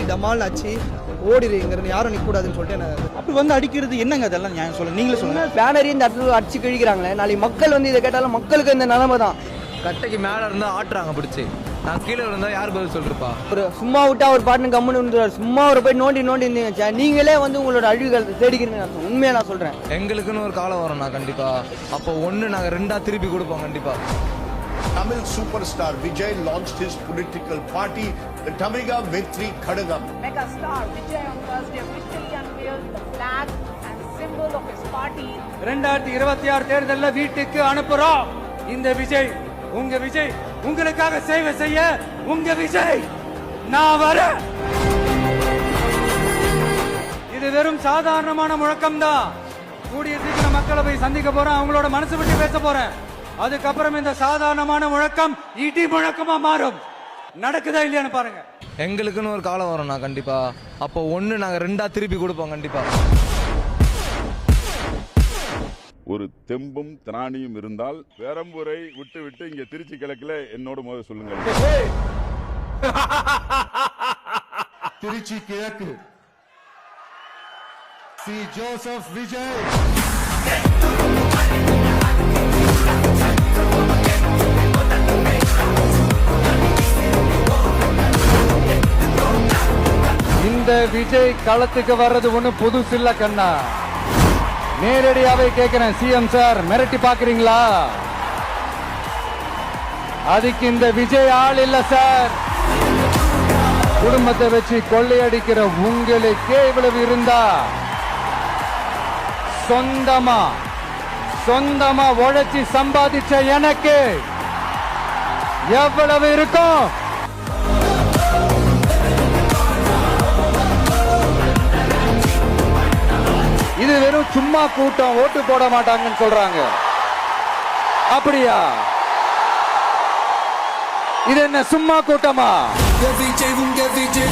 கட்டி டமால் ஆச்சு ஓடிடுங்கிறது யாரும் நிற்கக்கூடாதுன்னு சொல்லிட்டு நான் அப்படி வந்து அடிக்கிறது என்னங்க அதெல்லாம் நியாயம் சொல்ல நீங்களே சொல்லுங்க. பேனரையும் இந்த இடத்துல அடிச்சு கிழிக்கிறாங்களே, நாளைக்கு மக்கள் வந்து இதை கேட்டாலும் மக்களுக்கு இந்த நிலைமை தான். கட்டைக்கு மேலே இருந்தால் ஆட்டுறாங்க பிடிச்சி, நான் கீழே இருந்தால் யார் பதில் சொல்லிருப்பா? ஒரு சும்மா விட்டா ஒரு பாட்டுன்னு கம்முன்னு இருந்துருவாரு. சும்மா ஒரு போய் நோண்டி இருந்தீங்க நீங்களே வந்து உங்களோட அழிவுகள் தேடிக்கிறீங்க. உண்மையா நான் சொல்றேன், எங்களுக்குன்னு ஒரு காலம் வரும்ண்ணா கண்டிப்பா. அப்போ ஒன்று நாங்கள் ரெண்டா திருப்பி கொடுப்போம் கண்டிப்பா. Tamil superstar Vijay launched his political party, the Tamiga Vetri Kadagam. Mega star Vijay on Thursday officially unveiled the flag and symbol of his party. 2026 தேர்தல்ல வீட்டுக்கு அனுப்புறோம் இந்த விஜய். உங்க விஜய் உங்களுக்காக சேவை செய்ய உங்க விஜய் நான் வரேன். இது வெறும் சாதாரணமான முழக்கம் தான். கூடிய சீக்கிரம் மக்களை போய் சந்திக்க போறேன், அவங்களோட மனசு விட்டு பேச போறேன். அதுக்கப்புறம் இந்த சாதாரணமான முழக்கம் இடி முழக்கமா மாறும். நடக்குதா இல்லையான்னு பாருங்க. எங்களுக்குன்னு ஒரு காலம் வரும்ண்ணா கண்டிப்பா. அப்போ ஒன்று நாங்கள் ரெண்டா திருப்பி கொடுப்போம் கண்டிப்பா. ஒரு தெம்பும் திராணியும் இருந்தால் பெரம்பூரை விட்டு இங்க திருச்சி கிழக்குல என்னோட மோத சொல்லுங்க. திருச்சி கிழக்கு சி ஜோசப் விஜய். இந்த விஜய் களத்துக்கு வர்றது ஒண்ணு புதுசு இல்ல கண்ணா. நேரடியாவே கேட்கிறேன், சிஎம் சார் மிரட்டி பாக்குறீங்களா? அதுக்கு இந்த விஜய் ஆள் இல்ல சார். குடும்பத்தை வச்சு கொள்ளையடிக்கிற உங்களுக்கே இவ்வளவு இருந்தா சொந்தமா உழைச்சி சம்பாதிச்ச எனக்கு எவ்வளவு இருக்கும்? இது வெறும் சும்மா கூட்டம், ஓட்டு போட மாட்டாங்கன்னு சொல்றாங்க. அப்படியா? இது என்ன சும்மா கூட்டமா? உங்க விஜய்